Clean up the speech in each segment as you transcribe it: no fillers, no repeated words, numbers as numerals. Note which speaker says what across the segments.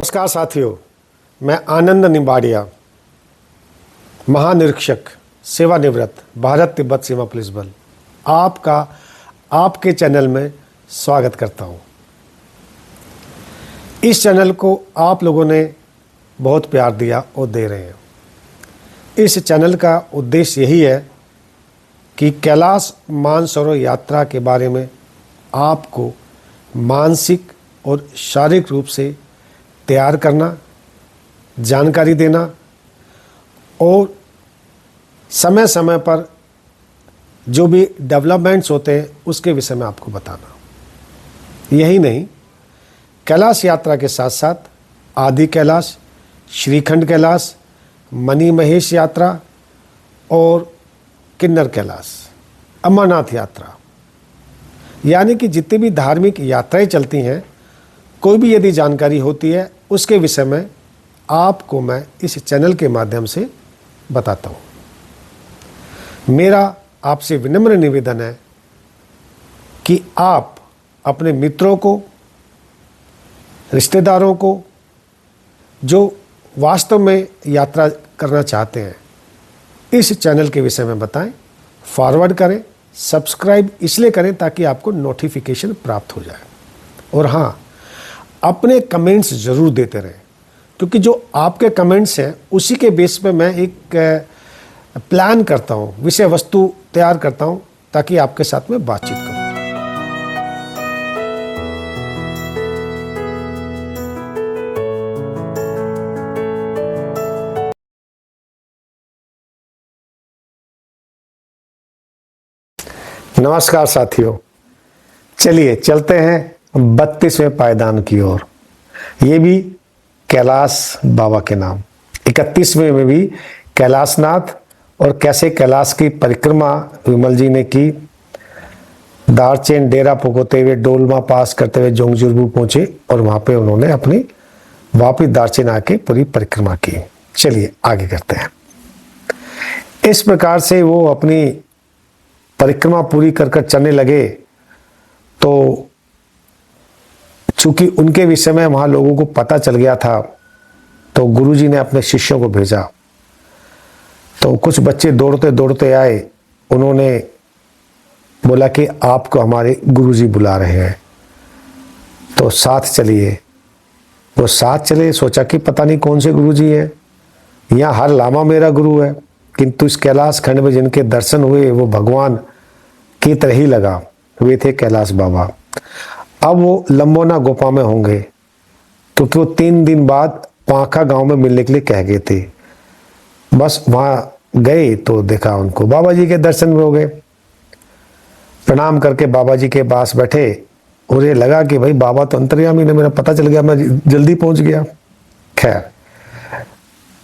Speaker 1: नमस्कार साथियों, मैं आनंद निबाड़िया, महानिरीक्षक सेवानिवृत्त भारत तिब्बत सीमा पुलिस बल, आपका आपके चैनल में स्वागत करता हूं। इस चैनल को आप लोगों ने बहुत प्यार दिया और दे रहे हैं। इस चैनल का उद्देश्य यही है कि कैलाश मानसरोवर यात्रा के बारे में आपको मानसिक और शारीरिक रूप से तैयार करना, जानकारी देना और समय समय पर जो भी डेवलपमेंट्स होते हैं उसके विषय में आपको बताना। यही नहीं, कैलाश यात्रा के साथ साथ आदि कैलाश, श्रीखंड कैलाश, मणि महेश यात्रा और किन्नर कैलाश, अमरनाथ यात्रा, यानी कि जितनी भी धार्मिक यात्राएं चलती हैं, कोई भी यदि जानकारी होती है उसके विषय में आपको मैं इस चैनल के माध्यम से बताता हूँ। मेरा आपसे विनम्र निवेदन है कि आप अपने मित्रों को, रिश्तेदारों को जो वास्तव में यात्रा करना चाहते हैं, इस चैनल के विषय में बताएं, फॉरवर्ड करें, सब्सक्राइब इसलिए करें ताकि आपको नोटिफिकेशन प्राप्त हो जाए। और हाँ, अपने कमेंट्स ज़रूर देते रहें, क्योंकि जो आपके कमेंट्स हैं उसी के बेस पे मैं एक प्लान करता हूँ, विषय वस्तु तैयार करता हूँ ताकि आपके साथ में बातचीत करूँ। नमस्कार साथियों, चलिए चलते हैं 32वें पायदान की ओर। ये भी कैलाश बाबा के नाम। 31वें में भी कैलाशनाथ और कैसे कैलाश की परिक्रमा विमल जी ने की। दारचेन डेरा पुगोते हुए, डोलमा पास करते हुए जोंगजुरबू पहुंचे और वहां पे उन्होंने अपनी वापिस दारचेन आके पूरी परिक्रमा की। चलिए आगे करते हैं। इस प्रकार से वो अपनी परिक्रमा पूरी कर चलने लगे, तो चूंकि उनके विषय में वहां लोगों को पता चल गया था, तो गुरुजी ने अपने शिष्यों को भेजा। तो कुछ बच्चे दौड़ते दौड़ते आए, उन्होंने बोला कि आपको हमारे गुरुजी बुला रहे हैं, तो साथ चलिए। वो साथ चले, सोचा कि पता नहीं कौन से गुरुजी हैं, यहाँ हर लामा मेरा गुरु है, किंतु इस कैलाश खंड में जिनके दर्शन हुए वो भगवान की तरह ही लगा। वे थे कैलाश बाबा। अब वो लंबोना गुफा में होंगे, क्योंकि वो 3 दिन बाद पाखा गांव में मिलने के लिए कह गए थे। बस वहां गए तो देखा उनको, बाबा जी के दर्शन भी हो गए। प्रणाम करके बाबा जी के पास बैठे और ये लगा कि भाई बाबा तो अंतर्यामी ने, मेरा पता चल गया, मैं जल्दी पहुंच गया। खैर,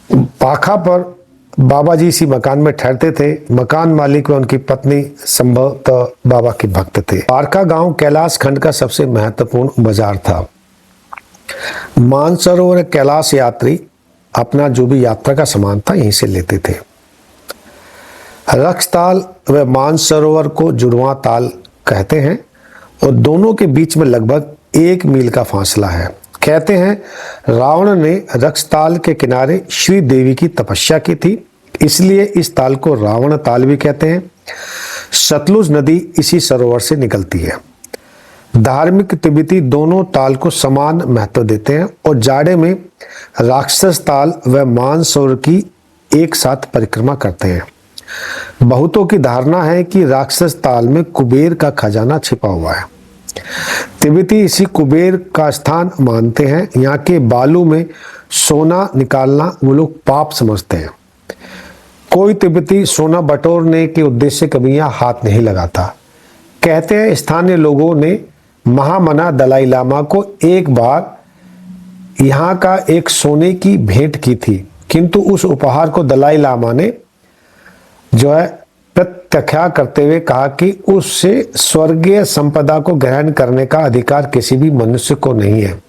Speaker 1: पाखा पर बाबा जी इसी मकान में ठहरते थे। मकान मालिक व उनकी पत्नी संभवतः बाबा के भक्त थे। पारका गांव कैलाश खंड का सबसे महत्वपूर्ण बाजार था। मानसरोवर कैलाश यात्री अपना जो भी यात्रा का सामान था यहीं से लेते थे। रक्षताल व मानसरोवर को जुड़वा ताल कहते हैं और दोनों के बीच में लगभग 1 मील का फासला है। कहते हैं रावण ने रक्षताल के किनारे श्री देवी की तपस्या की थी, इसलिए इस ताल को रावण ताल भी कहते हैं। सतलुज नदी इसी सरोवर से निकलती है। धार्मिक तिब्बती दोनों ताल को समान महत्व देते हैं और जाड़े में राक्षस ताल व मानसरोवर की एक साथ परिक्रमा करते हैं। बहुतों की धारणा है कि राक्षस ताल में कुबेर का खजाना छिपा हुआ है। तिब्बती इसी कुबेर का स्थान मानते हैं। यहाँ के बालू में सोना निकालना वो लोग पाप समझते हैं। कोई तिब्बती सोना बटोरने के उद्देश्य से कभी यहाँ हाथ नहीं लगाता। कहते हैं स्थानीय लोगों ने महामना दलाई लामा को एक बार यहाँ का एक सोने की भेंट की थी, किंतु उस उपहार को दलाई लामा ने जो है प्रत्याख्या करते हुए कहा कि उससे स्वर्गीय संपदा को ग्रहण करने का अधिकार किसी भी मनुष्य को नहीं है।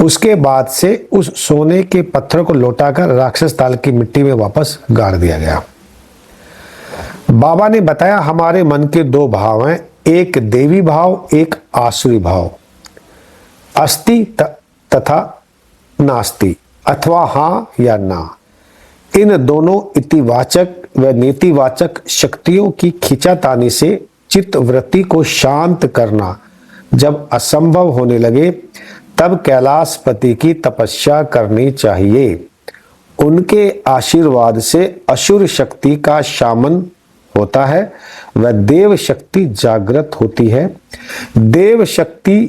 Speaker 1: उसके बाद से उस सोने के पत्थर को लौटाकर राक्षस ताल की मिट्टी में वापस गाड़ दिया गया। बाबा ने बताया, हमारे मन के 2 भाव हैं, एक देवी भाव, एक आसुरी भाव। अस्थि तथा नास्ति, अथवा हाँ या ना। इन दोनों इतिवाचक व नेतिवाचक शक्तियों की खींचातानी से चित्त वृत्ति को शांत करना जब असंभव होने लगे, तब कैलाशपति की तपस्या करनी चाहिए। उनके आशीर्वाद से असुर शक्ति का शामन होता है व देव शक्ति जागृत होती है। देव शक्ति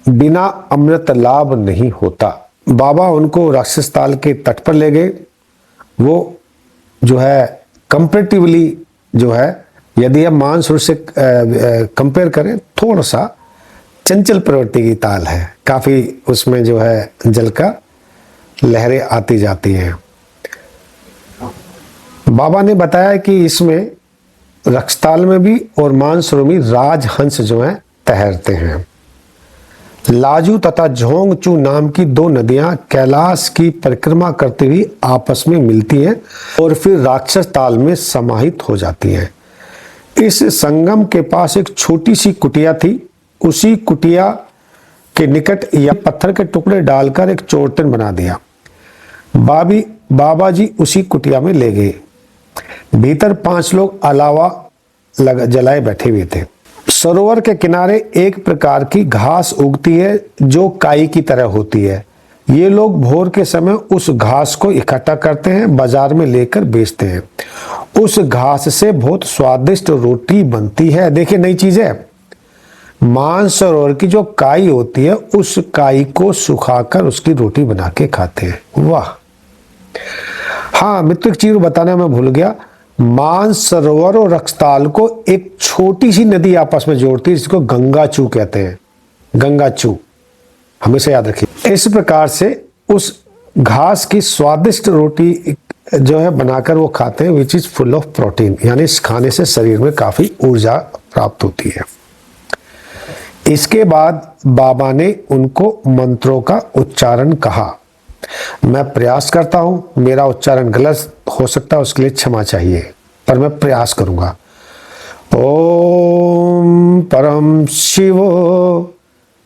Speaker 1: बिना अमृत लाभ नहीं होता। बाबा उनको राक्षस ताल के तट पर ले गए। वो जो है कंपेरेटिवली जो है, यदि हम मानसूर से कंपेयर करें, थोड़ा सा चंचल प्रवृत्ति की ताल है। काफी उसमें जो है जल का लहरें आती जाती हैं। बाबा ने बताया कि इसमें रक्षताल में भी और मानसरोवर में राजहंस जो हैं तैरते हैं। लाजू तथा झोंगचू नाम की दो नदियां कैलाश की परिक्रमा करते हुए आपस में मिलती हैं और फिर राक्षस ताल में समाहित हो जाती हैं। इस संगम के पास एक छोटी सी कुटिया थी। उसी कुटिया के निकट या पत्थर के टुकड़े डालकर एक चोरटन बना दिया। बाबा जी उसी कुटिया में ले गए। भीतर 5 लोग अलावा जलाए बैठे हुए थे। सरोवर के किनारे एक प्रकार की घास उगती है जो काई की तरह होती है। ये लोग भोर के समय उस घास को इकट्ठा करते हैं, बाजार में लेकर बेचते हैं। उस घास से बहुत स्वादिष्ट रोटी बनती है। देखिए, नई चीज है। मानसरोवर की जो काई होती है, उस काई को सुखाकर उसकी रोटी बना के खाते हैं। वाह। हाँ मित्र, एक चीज बताना मैं भूल गया। मानसरोवर और रक्षताल को एक छोटी सी नदी आपस में जोड़ती है, जिसको गंगाचू कहते हैं। गंगाचू हमेशा याद रखिए। इस प्रकार से उस घास की स्वादिष्ट रोटी जो है बनाकर वो खाते हैं, which is full of protein, यानी इस खाने से शरीर में काफी ऊर्जा प्राप्त होती है। इसके बाद बाबा ने उनको मंत्रों का उच्चारण कहा। मैं प्रयास करता हूं, मेरा उच्चारण गलत हो सकता है, उसके लिए क्षमा चाहिए, पर मैं प्रयास करूंगा। ओम परम शिवो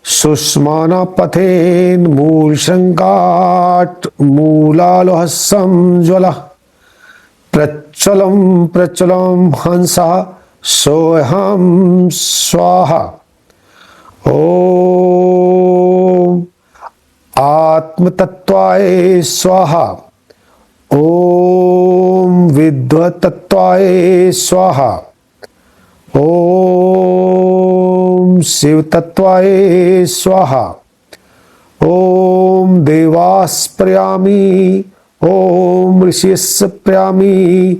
Speaker 1: सुष्माना पथेन मूल श्रृंगाट मूलालोहसम ज्वल प्रच्वलम प्रच्वलम हंसा सोहम स्वाहा। ओम आत्मतत्वाय स्वाहा। ओम विद्वत्तत्वाय स्वाहा। ओम शिव तत्वाय स्वाहा। ओम देवास्प्रयामी। ओम ऋषिस्प्रयामी।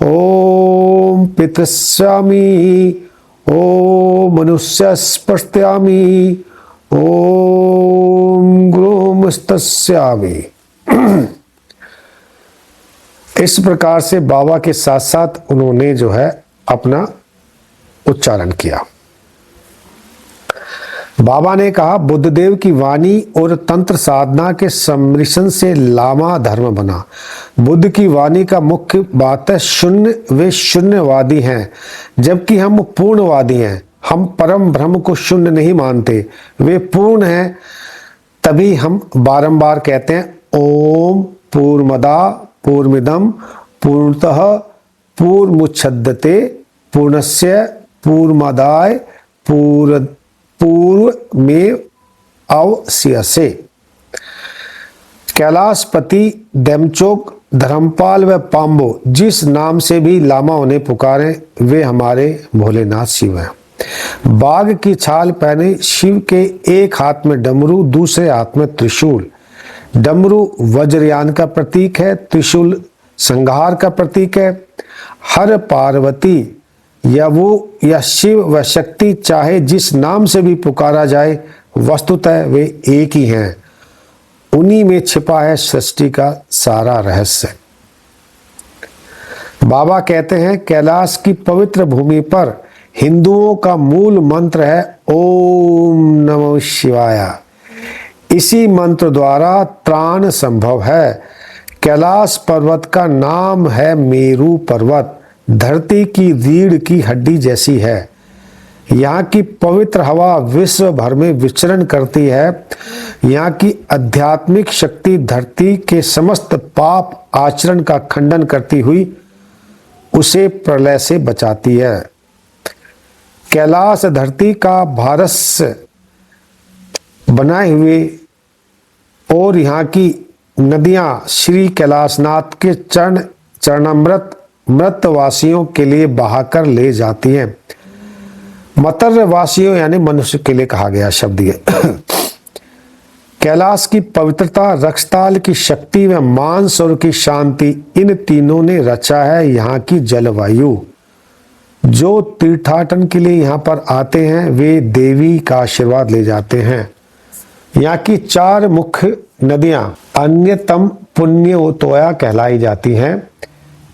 Speaker 1: ओम पितृस्यामी। ओम मनुष्यस्पर्शयामी। ओम गुरुमस्तस्यामी। इस प्रकार से बाबा के साथ साथ उन्होंने जो है अपना उच्चारण किया। बाबा ने कहा, बुद्धदेव की वाणी और तंत्र साधना के सम्मिश्रण से लामा धर्म बना। बुद्ध की वाणी का मुख्य बात है शून्य। वे शून्यवादी हैं, जबकि हम पूर्णवादी हैं। हम परम ब्रह्म को शून्य नहीं मानते, वे पूर्ण हैं। तभी हम बारंबार कहते हैं ओम पूर्णमदा पूर्णमिदं पूर्णतः पूर्णमुच्छद्यते पूर्णस्य पूर्णमादाय पूर्णमेव अवशिष्यते। कैलाशपति देमचोक धर्मपाल व पाम्बो जिस नाम से भी लामा उन्हें पुकारे, वे हमारे भोलेनाथ शिव हैं। बाघ की छाल पहने शिव के एक हाथ में डमरू, दूसरे हाथ में त्रिशूल। डमरू वज्रयान का प्रतीक है, त्रिशूल संहार का प्रतीक है। हर पार्वती या वो या शिव व शक्ति चाहे जिस नाम से भी पुकारा जाए, वस्तुतः वे एक ही हैं। उन्हीं में छिपा है सृष्टि का सारा रहस्य। बाबा कहते हैं, कैलाश की पवित्र भूमि पर हिंदुओं का मूल मंत्र है ओम नमः शिवाय। इसी मंत्र द्वारा त्राण संभव है। कैलाश पर्वत का नाम है मेरू पर्वत। धरती की रीढ़ की हड्डी जैसी है। यहाँ की पवित्र हवा विश्व भर में विचरण करती है। यहाँ की आध्यात्मिक शक्ति धरती के समस्त पाप आचरण का खंडन करती हुई उसे प्रलय से बचाती है। कैलाश धरती का भारस्य बनाए हुए और यहाँ की नदियां श्री कैलाशनाथ के चरणामृत मृतवासियों के लिए बहाकर ले जाती हैं। मतर्यवासियों यानी मनुष्य के लिए कहा गया शब्द ये। कैलाश की पवित्रता, रक्षताल की शक्ति व मानसरोवर की शांति, इन तीनों ने रचा है यहाँ की जलवायु। जो तीर्थाटन के लिए यहाँ पर आते हैं वे देवी का आशीर्वाद ले जाते हैं। यहाँ की 4 मुख्य नदियां अन्यतम पुण्योतोया कहलाई जाती हैं।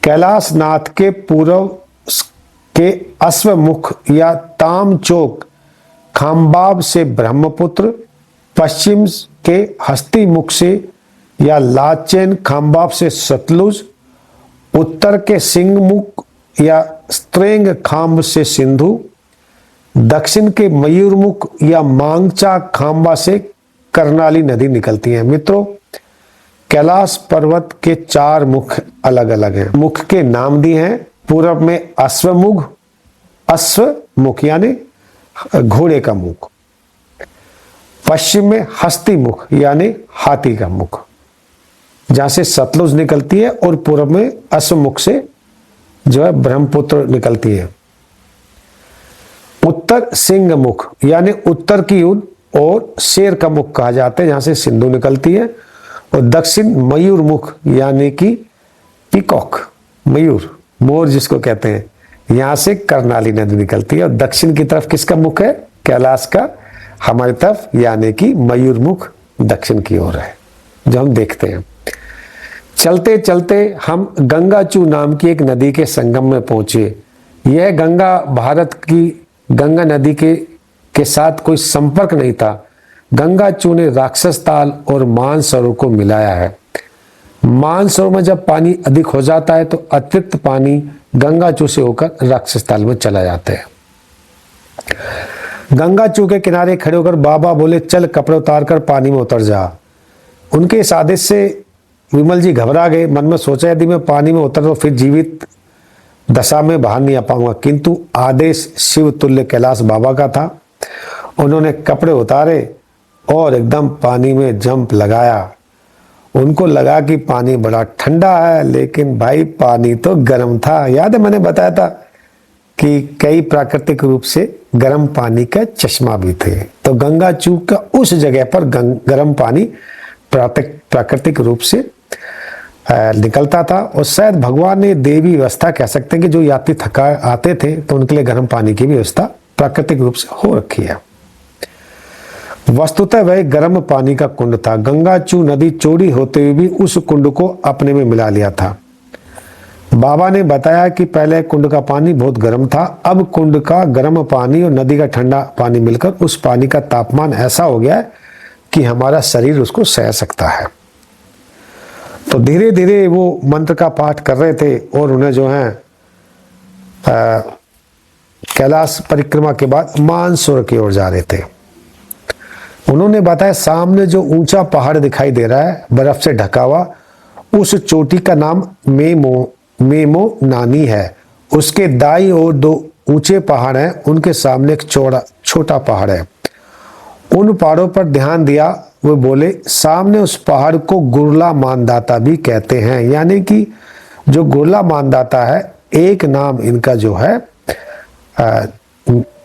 Speaker 1: कैलाशनाथ के पूर्व के अश्वमुख या तामचोक खाम्बाब से ब्रह्मपुत्र, पश्चिम के हस्तीमुख से या लाचेन खाम्बाब से सतलुज, उत्तर के सिंहमुख या स्त्रेंग खाम्ब से सिंधु, दक्षिण के मयूरमुख या मांगचा खाम्बा से कर्णाली नदी निकलती है। मित्रों, कैलाश पर्वत के 4 मुख अलग अलग हैं। मुख के नाम दिए हैं। पूर्व में अश्वमुख यानी घोड़े का मुख, पश्चिम में हस्ती मुख यानी हाथी का मुख, जहां से सतलुज निकलती है, और पूर्व में अश्वमुख से जो है ब्रह्मपुत्र निकलती है। उत्तर सिंह मुख यानी उत्तर की ओर और शेर का मुख कहा जाता है, जहां से सिंधु निकलती है। और दक्षिण मयूर मुख यानी कि पीकॉक, मयूर, मोर जिसको कहते हैं, यहां से कर्णाली नदी निकलती है। और दक्षिण की तरफ किसका मुख है? कैलाश का हमारी तरफ, यानी कि मयूर मुख दक्षिण की ओर है, जो हम देखते हैं। चलते चलते हम गंगाचू नाम की एक नदी के संगम में पहुंचे। यह गंगा भारत की गंगा नदी के साथ कोई संपर्क नहीं था। गंगाचू ने राक्षस ताल और मानसरोवर को मिलाया है। मानसरोवर में जब पानी अधिक हो जाता है तो अतिरिक्त पानी गंगाचू से होकर राक्षस ताल में चला जाता है। गंगाचू के किनारे खड़े होकर बाबा बोले, चल कपड़े उतार कर पानी में उतर जा। उनके इस आदेश से विमल जी घबरा गए। मन में सोचा, यदि मैं पानी में उतर तो फिर जीवित दशा में बाहर नहीं आ पाऊंगा। किंतु आदेश शिव तुल्य कैलाश बाबा का था। उन्होंने कपड़े उतारे और एकदम पानी में जंप लगाया। उनको लगा कि पानी बड़ा ठंडा है, लेकिन भाई पानी तो गर्म था। याद है मैंने बताया था कि कई प्राकृतिक रूप से गर्म पानी का चश्मा भी थे। तो गंगाचू का उस जगह पर गर्म पानी प्राकृतिक रूप से निकलता था। और शायद भगवान ने देवी व्यवस्था कह सकते हैं कि जो यात्री थका आते थे तो उनके लिए गर्म पानी की व्यवस्था प्राकृतिक रूप से हो रखी है। वस्तुतः वह गर्म पानी का कुंड था। गंगाचू नदी चौड़ी होते हुए भी उस कुंड को अपने में मिला लिया था। बाबा ने बताया कि पहले कुंड का पानी बहुत गर्म था, अब कुंड का गर्म पानी और नदी का ठंडा पानी मिलकर उस पानी का तापमान ऐसा हो गया है कि हमारा शरीर उसको सह सकता है। तो धीरे धीरे वो मंत्र का पाठ कर रहे थे और उन्हें जो है कैलाश परिक्रमा के बाद मानसरोवर की ओर जा रहे थे। उन्होंने बताया, सामने जो ऊंचा पहाड़ दिखाई दे रहा है बर्फ से ढका हुआ, उस चोटी का नाम मेमो नानी है। उसके दाई ओर 2 ऊंचे पहाड़ हैं, उनके सामने एक छोटा पहाड़ है। उन पहाड़ों पर ध्यान दिया। वो बोले, सामने उस पहाड़ को गुरला मानदाता भी कहते हैं, यानी कि जो गुरला मानदाता है, एक नाम इनका जो है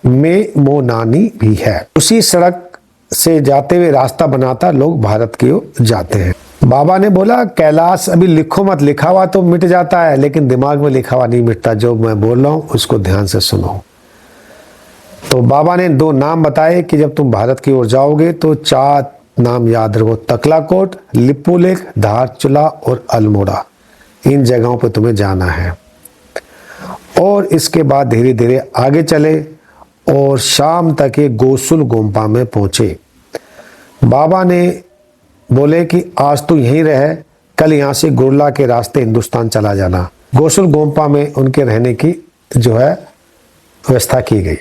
Speaker 1: मेमो नानी भी है। उसी सड़क से जाते हुए रास्ता बनाता लोग भारत की ओर जाते हैं। बाबा ने बोला, कैलाश अभी लिखो मत, लिखा हुआ तो मिट जाता है लेकिन दिमाग में लिखा हुआ नहीं मिटता। जो मैं बोल रहा हूं उसको ध्यान से सुनो। तो बाबा ने 2 नाम बताए कि जब तुम भारत की ओर जाओगे तो 4 नाम याद रखो, तकलाकोट, लिपुलेख, धारचूला और अल्मोड़ा। इन जगहों पर तुम्हें जाना है। और इसके बाद धीरे धीरे आगे चले और शाम तक ये गोसुल गोम्पा में पहुंचे। बाबा ने बोले कि आज तो यहीं रहे, कल यहाँ से गुरला के रास्ते हिंदुस्तान चला जाना। गोसुल गोम्पा में उनके रहने की जो है व्यवस्था की गई।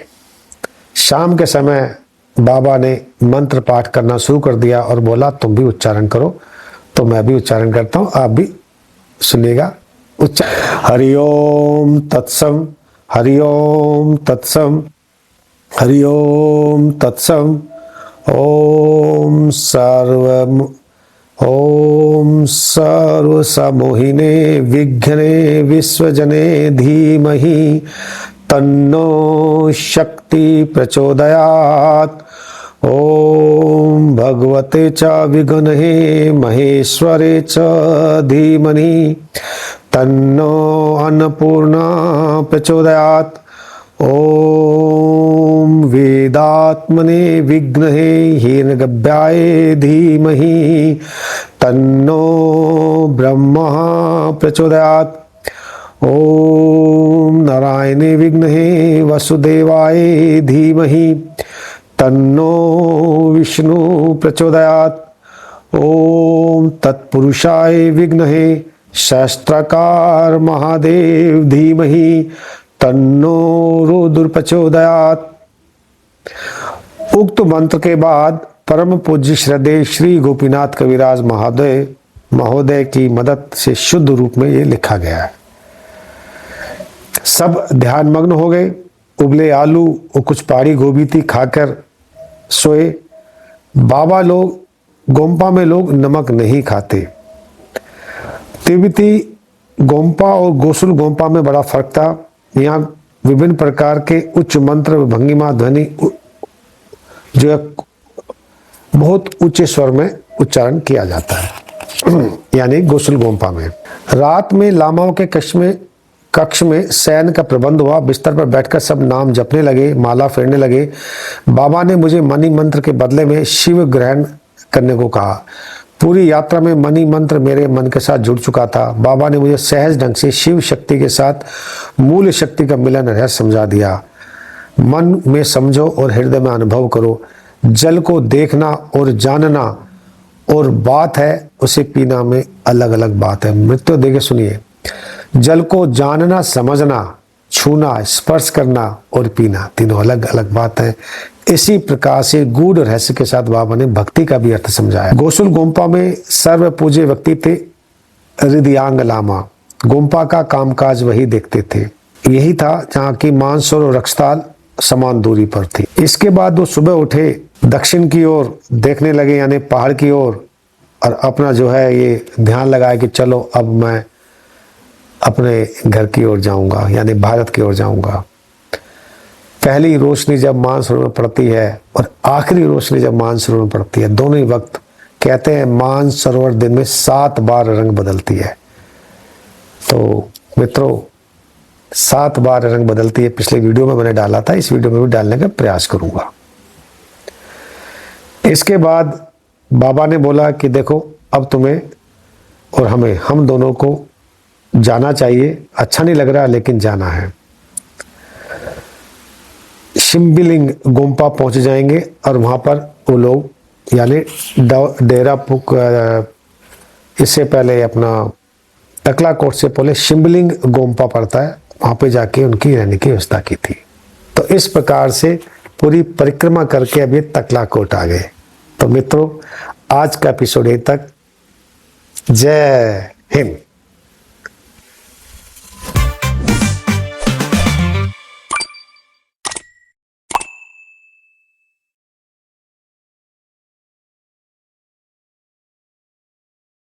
Speaker 1: शाम के समय बाबा ने मंत्र पाठ करना शुरू कर दिया और बोला तुम भी उच्चारण करो। तो मैं भी उच्चारण करता हूँ, आप भी सुनिएगा। हरि ओम तत्सम, हरि ओम तत्सम, हरि ओम तत्सम। ओम सर्वसमोहिने विघ्ने विश्वजने धीमहि तन्नो शक्ति प्रचोदयात्। ओम भगवते च विघ्नहे महेश्वरे च धीमहि तन्नो अन्नपूर्णा प्रचोदयात्। ओम वेदात्मने विघ्नहे हिरण्यगर्भाय धीमहि तन्नो ब्रह्मा प्रचोदयात्। ओम नारायणे विघ्नहे वसुदेवाय धीमहि तन्नो विष्णु प्रचोदयात्। ओम तत्पुरुषाय विघ्नहे सहस्त्राकार महादेव धीमहि तन्नो रुद्र प्रचोदयात्। उक्त मंत्र के बाद परम पूज्य श्रद्धेय श्री गोपीनाथ कविराज महोदय की मदद से शुद्ध रूप में ये लिखा गया है। सब ध्यान मग्न हो गए। उबले आलू और कुछ पहाड़ी गोभी थी खाकर सोए। बाबा लोग गोम्पा में लोग नमक नहीं खाते। तिब्बती गोम्पा और गोसुल गोम्पा में बड़ा फर्क था। यहाँ विभिन्न प्रकार के उच्च मंत्र भंगिमा ध्वनि जो है बहुत ऊंचे स्वर में उच्चारण किया जाता है यानी गोसुल गोम्पा में। रात में लामाओं के कक्ष में शयन का प्रबंध हुआ। बिस्तर पर बैठकर सब नाम जपने लगे, माला फेरने लगे। बाबा ने मुझे मणि मंत्र के बदले में शिव ग्रहण करने को कहा। पूरी यात्रा में मणि मंत्र मेरे मन के साथ जुड़ चुका था। बाबा ने मुझे सहज ढंग से शिव शक्ति के साथ मूल शक्ति का मिलन रहस्य समझा दिया। मन में समझो और हृदय में अनुभव करो। जल को देखना और जानना और बात है, उसे पीना में अलग अलग बात है। मृत्यु देखे सुनिए, जल को जानना, समझना, छूना, स्पर्श करना और पीना तीनों अलग अलग बात है। इसी प्रकार से गूढ़ रहस्य के साथ बाबा ने भक्ति का भी अर्थ समझाया। गोसुल गोम्पा में सर्व पूज्य व्यक्ति थे हृदयांग लामा। गोम्पा का कामकाज वही देखते थे। यही था जहाँ की मानसरोवर और रक्षताल समान दूरी पर थी। इसके बाद वो सुबह उठे, दक्षिण की ओर देखने लगे यानी पहाड़ की ओर, और अपना जो है ये ध्यान लगाया कि चलो अब मैं अपने घर की ओर जाऊंगा यानी भारत की ओर जाऊंगा। पहली रोशनी जब मानसरोवर में पड़ती है और आखिरी रोशनी जब मानसरोवर में पड़ती है, दोनों ही वक्त कहते हैं मानसरोवर दिन में 7 बार रंग बदलती है। तो मित्रों 7 बार रंग बदलती है। पिछले वीडियो में मैंने डाला था, इस वीडियो में भी डालने का प्रयास करूंगा। इसके बाद बाबा ने बोला कि देखो अब तुम्हें और हमें, हम दोनों को जाना चाहिए। अच्छा नहीं लग रहा लेकिन जाना है। शिम्बिलिंग गोम्पा पहुंच जाएंगे और वहां पर वो लोग यानी डेरा पुक, इससे पहले अपना तकलाकोट से पहले शिम्बिलिंग गोम्पा पड़ता है, वहां पे जाके उनकी रहने की व्यवस्था की थी। तो इस प्रकार से पूरी परिक्रमा करके अभी तकलाकोट आ गए। तो मित्रों आज का एपिसोड यहीं तक। जय हिंद।